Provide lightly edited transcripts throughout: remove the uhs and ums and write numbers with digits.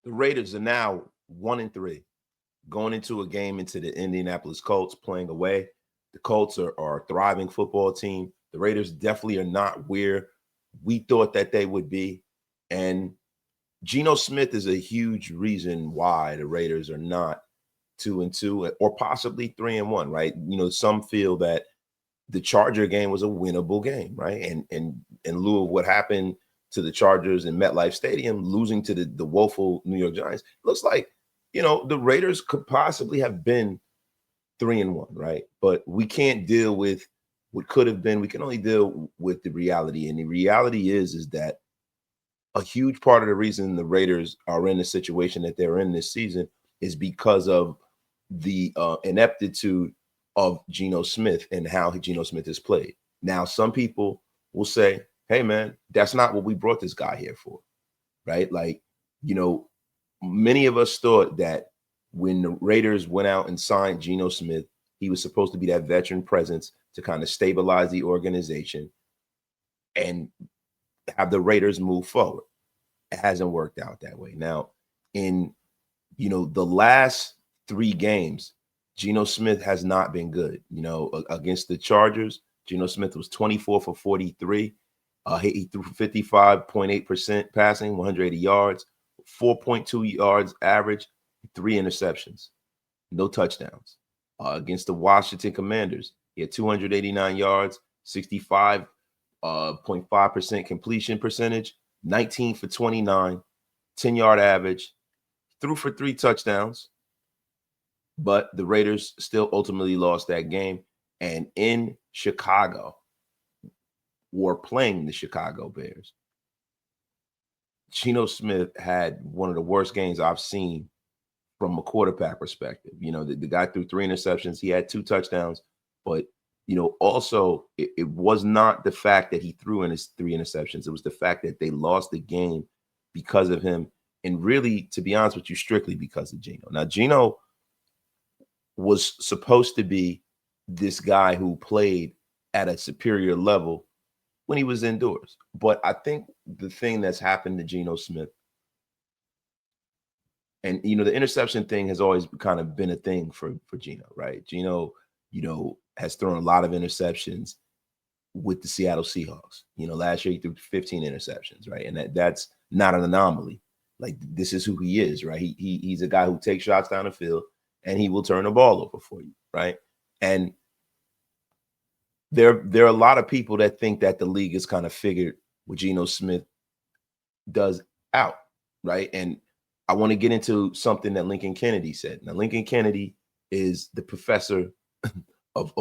The Raiders are now 1-3, going into a game into the Indianapolis Colts, playing away. The Colts are a thriving football team. The Raiders definitely are not where we thought that they would be. And Geno Smith is a huge reason why the Raiders are not 2-2 or possibly 3-1, right? Some feel that the Charger game was a winnable game, right? And in lieu of what happened to the Chargers in MetLife Stadium, losing to the woeful New York Giants, looks like the Raiders could possibly have been 3-1, right? But we can't deal with what could have been. We can only deal with the reality, and the reality is that a huge part of the reason the Raiders are in the situation that they're in this season is because of the ineptitude of Geno Smith and how Geno Smith has played. Now, some people will say, hey, man, that's not what we brought this guy here for, right? Like, many of us thought that when the Raiders went out and signed Geno Smith, he was supposed to be that veteran presence to kind of stabilize the organization and have the Raiders move forward. It hasn't worked out that way. Now, in the last 3 games, Geno Smith has not been good. Against the Chargers, Geno Smith was 24 for 43. He threw 55.8% passing, 180 yards, 4.2 yards average, 3 interceptions, no touchdowns. Against the Washington Commanders, he had 289 yards, 65.5% completion percentage, 19 for 29, 10-yard average, threw for 3 touchdowns. But the Raiders still ultimately lost that game. And in Chicago, were playing the Chicago Bears, Geno Smith had one of the worst games I've seen from a quarterback perspective. The guy threw 3 interceptions. He had 2 touchdowns. But, also it was not the fact that he threw in his 3 interceptions. It was the fact that they lost the game because of him. And really, to be honest with you, strictly because of Geno. Now, Geno was supposed to be this guy who played at a superior level when he was indoors. But I think the thing that's happened to Geno Smith, and the interception thing has always kind of been a thing for Geno, right? Geno, has thrown a lot of interceptions with the Seattle Seahawks. Last year he threw 15 interceptions, right? And that's not an anomaly. Like, this is who he is, right? He's a guy who takes shots down the field and he will turn the ball over for you, right? And there are a lot of people that think that the league has kind of figured what Geno Smith does out, right? And I want to get into something that Lincoln Kennedy said. Now, Lincoln Kennedy is the professor of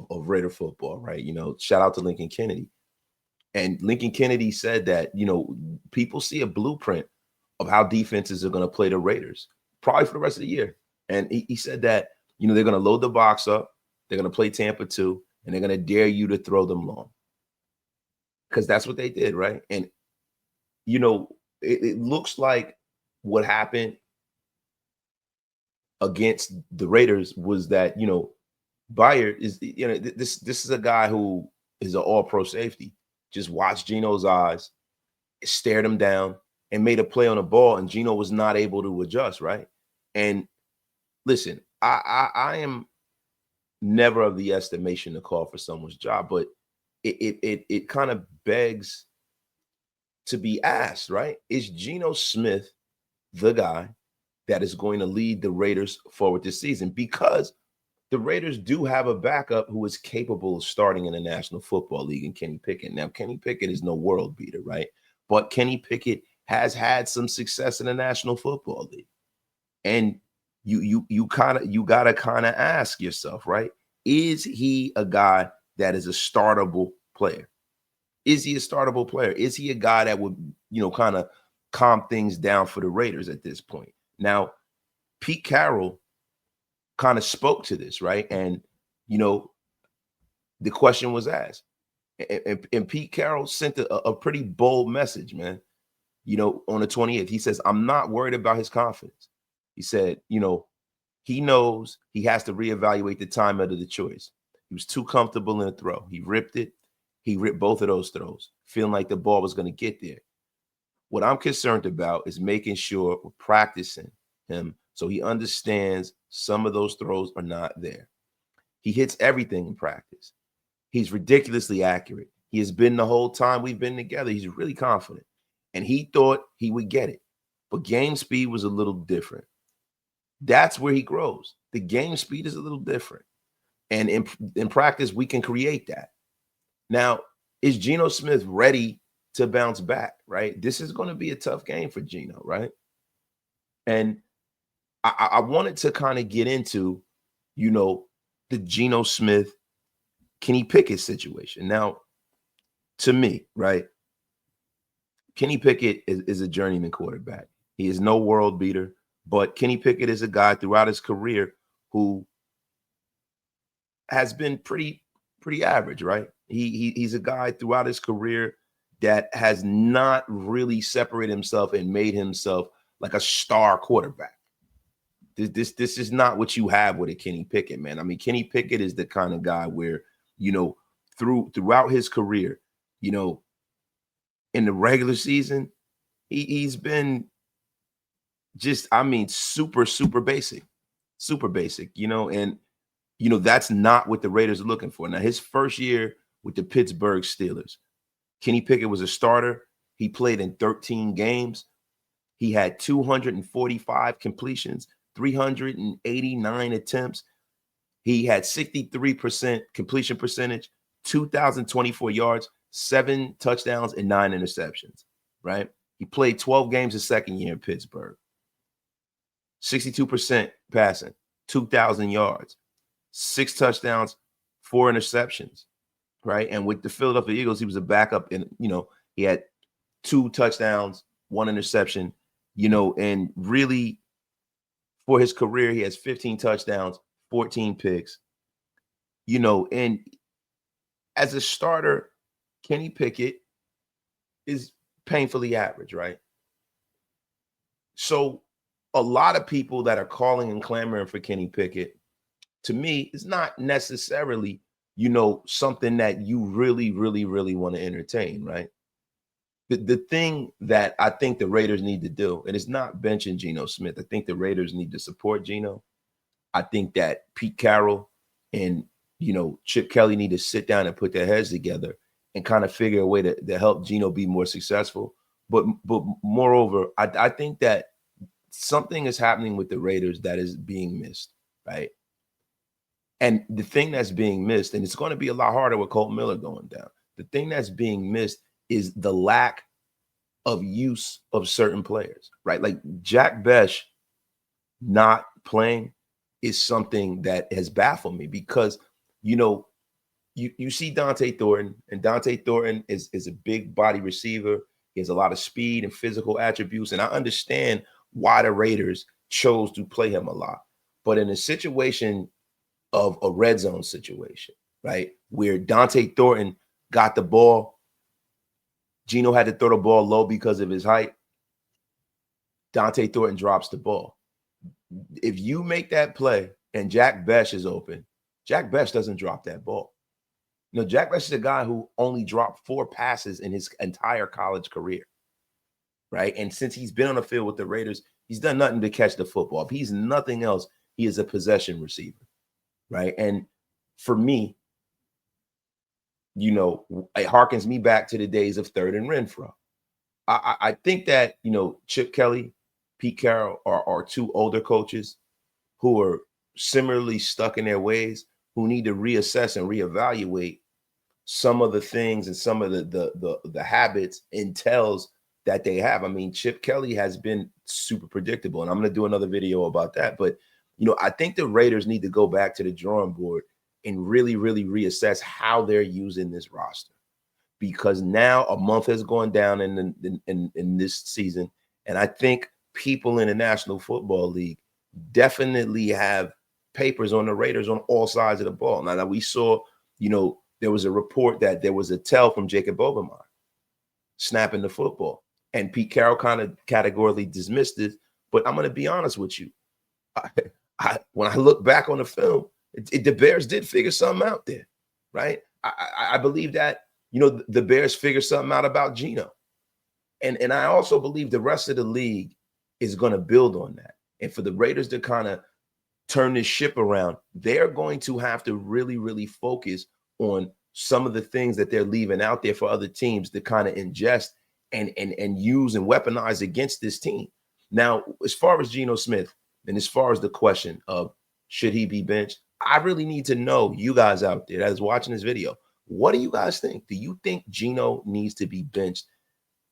Raider football, right? Shout out to Lincoln Kennedy. And Lincoln Kennedy said that, people see a blueprint of how defenses are going to play the Raiders, probably for the rest of the year. And he said that, they're going to load the box up, they're going to play Tampa 2, and they're going to dare you to throw them long. Because that's what they did, right? And, it looks like what happened against the Raiders was that, Byard is, this is a guy who is an all-pro safety. Just watched Geno's eyes, stared him down, and made a play on the ball, and Geno was not able to adjust, right? And listen, I am never of the estimation to call for someone's job, but it kind of begs to be asked, right? Is Geno Smith the guy that is going to lead the Raiders forward this season? Because the Raiders do have a backup who is capable of starting in the National Football League in Kenny Pickett. Now, Kenny Pickett is no world beater, right? But Kenny Pickett has had some success in the National Football League. And you gotta kind of ask yourself, right? Is he a guy that is a startable player? Is he a startable player? Is he a guy that would, kind of calm things down for the Raiders at this point? Now, Pete Carroll kind of spoke to this, right? And, the question was asked. And Pete Carroll sent a pretty bold message, man. On the 28th, he says, I'm not worried about his confidence. He said, he knows he has to reevaluate the time of the choice. He was too comfortable in the throw. He ripped it. He ripped both of those throws, feeling like the ball was going to get there. What I'm concerned about is making sure we're practicing him so he understands some of those throws are not there. He hits everything in practice. He's ridiculously accurate. He has been the whole time we've been together. He's really confident. And he thought he would get it. But game speed was a little different. That's where he grows. The game speed is a little different. And in practice, we can create that. Now, is Geno Smith ready to bounce back, right? This is going to be a tough game for Geno, right? And I wanted to kind of get into, the Geno Smith, Kenny Pickett situation. Now, to me, right, Kenny Pickett is a journeyman quarterback. He is no world beater, but Kenny Pickett is a guy throughout his career who has been pretty average, right? He's a guy throughout his career that has not really separated himself and made himself like a star quarterback. This is not what you have with a Kenny Pickett, man. I mean, Kenny Pickett is the kind of guy where, throughout his career, in the regular season, he's been just, super basic, and that's not what the Raiders are looking for. Now, his first year with the Pittsburgh Steelers, Kenny Pickett was a starter. He played in 13 games. He had 245 completions, 389 attempts. He had 63% completion percentage, 2,024 yards, 7 touchdowns, and 9 interceptions, right? He played 12 games his second year in Pittsburgh. 62% passing, 2,000 yards, 6 touchdowns, 4 interceptions, right? And with the Philadelphia Eagles, he was a backup, and he had 2 touchdowns, 1 interception, and really for his career, he has 15 touchdowns, 14 picks, and as a starter, Kenny Pickett is painfully average, right? So a lot of people that are calling and clamoring for Kenny Pickett, to me, is not necessarily, something that you really want to entertain, right? The thing that I think the Raiders need to do, and it's not benching Geno Smith. I think the Raiders need to support Geno. I think that Pete Carroll and, Chip Kelly need to sit down and put their heads together and kind of figure a way to help Geno be more successful. But moreover, I think that something is happening with the Raiders that is being missed, right? And the thing that's being missed, and it's going to be a lot harder with Colt Miller going down, the thing that's being missed is the lack of use of certain players, right? Like Jack Besh not playing is something that has baffled me because, you see Dante Thornton, and Dante Thornton is a big body receiver. He has a lot of speed and physical attributes, and I understand why the Raiders chose to play him a lot. But in a situation of a red zone situation, right, where Dante Thornton got the ball, Geno had to throw the ball low because of his height. Dante Thornton drops the ball. If you make that play and Jack Besh is open, Jack Besh doesn't drop that ball. Jack Besh is a guy who only dropped 4 passes in his entire college career, right? And since he's been on the field with the Raiders, he's done nothing to catch the football. If he's nothing else, he is a possession receiver, right? And for me, it harkens me back to the days of Third and Renfro. I think that, Chip Kelly, Pete Carroll are 2 older coaches who are similarly stuck in their ways, who need to reassess and reevaluate some of the things and some of the habits and tells that they have. I mean, Chip Kelly has been super predictable, and I'm going to do another video about that. But, I think the Raiders need to go back to the drawing board and really reassess how they're using this roster, because now a month has gone down in this season, and I think people in the National Football League definitely have papers on the Raiders on all sides of the ball. Now we saw, there was a report that there was a tell from Jacob Obermeyer snapping the football, and Pete Carroll kind of categorically dismissed it. But I'm going to be honest with you, when I look back on the film, the Bears did figure something out there, right? I believe that, the Bears figured something out about Geno. And I also believe the rest of the league is going to build on that. And for the Raiders to kind of turn this ship around, they're going to have to really, really focus on some of the things that they're leaving out there for other teams to kind of ingest and use and weaponize against this team. Now, as far as Geno Smith, and as far as the question of should he be benched, I really need to know, you guys out there that is watching this video, what do you guys think? Do you think Geno needs to be benched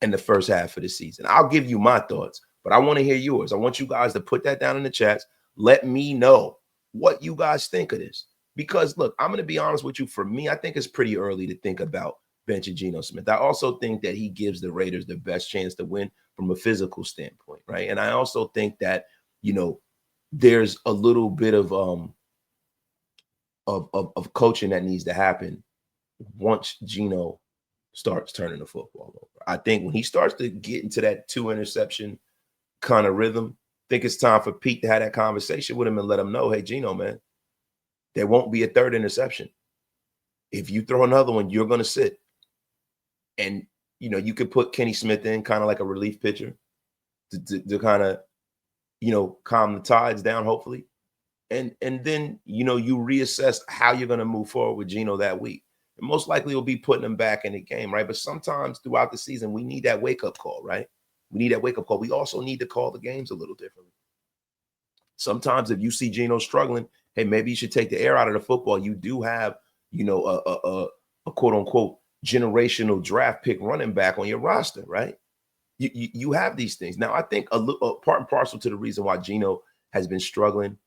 in the first half of the season? I'll give you my thoughts, but I want to hear yours. I want you guys to put that down in the chats. Let me know what you guys think of this. Because, look, I'm going to be honest with you. For me, I think it's pretty early to think about benching Geno Smith. I also think that he gives the Raiders the best chance to win from a physical standpoint, right? And I also think that, there's a little bit of coaching that needs to happen once Geno starts turning the football over. I think when he starts to get into that 2 interception kind of rhythm, I think it's time for Pete to have that conversation with him and let him know, hey, Geno, man, there won't be a 3rd interception. If you throw another one, you're going to sit. And, you could put Kenny Smith in kind of like a relief pitcher to kind of, calm the tides down, hopefully. And then, you reassess how you're going to move forward with Geno that week. And most likely will be putting him back in the game, right? But sometimes throughout the season, we need that wake-up call, right? We need that wake-up call. We also need to call the games a little differently. Sometimes if you see Geno struggling, hey, maybe you should take the air out of the football. You do have, a quote-unquote generational draft pick running back on your roster, right? You have these things. Now, I think a part and parcel to the reason why Geno has been struggling,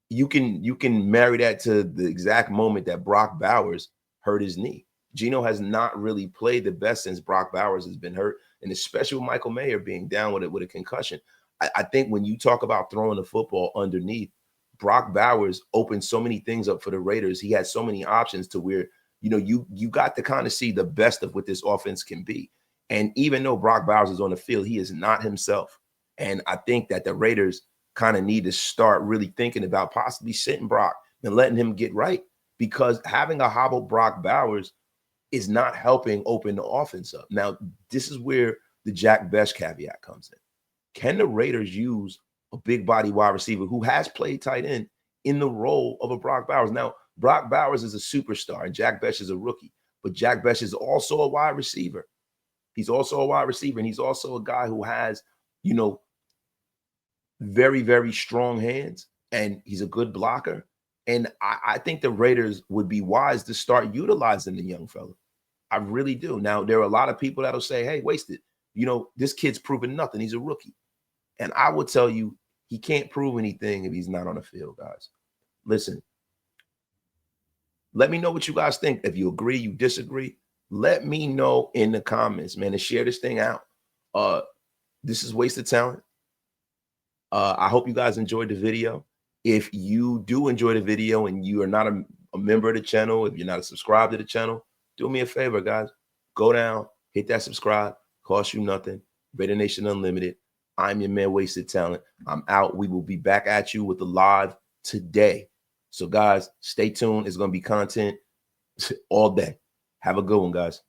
you can marry that to the exact moment that Brock Bowers hurt his knee. Geno has not really played the best since Brock Bowers has been hurt, and especially with Michael Mayer being down with a concussion. I think when you talk about throwing the football underneath, Brock Bowers opened so many things up for the Raiders. He had so many options to where, you got to kind of see the best of what this offense can be. And even though Brock Bowers is on the field, he is not himself. And I think that the Raiders kind of need to start really thinking about possibly sitting Brock and letting him get right, because having a hobbled Brock Bowers is not helping open the offense up. Now, this is where the Jack Bech caveat comes in. Can the Raiders use a big body wide receiver who has played tight end in the role of a Brock Bowers? Now, Brock Bowers is a superstar and Jack Bech is a rookie, but Jack Bech is also a wide receiver. He's also a wide receiver, and he's also a guy who has, very, very strong hands, and he's a good blocker. And I think the Raiders would be wise to start utilizing the young fella. I really do. Now, there are a lot of people that'll say, hey, wasted. This kid's proven nothing. He's a rookie. And I will tell you, he can't prove anything if he's not on the field, guys. Listen, let me know what you guys think. If you agree, you disagree, let me know in the comments, man, and share this thing out. This is Wasted Talent. I hope you guys enjoyed the video. If you do enjoy the video and you are not a member of the channel, if you're not a subscriber to the channel, do me a favor, guys. Go down, hit that subscribe. Cost you nothing. Raider Nation Unlimited. I'm your man, Wasted Talent. I'm out. We will be back at you with the live today. So, guys, stay tuned. It's going to be content all day. Have a good one, guys.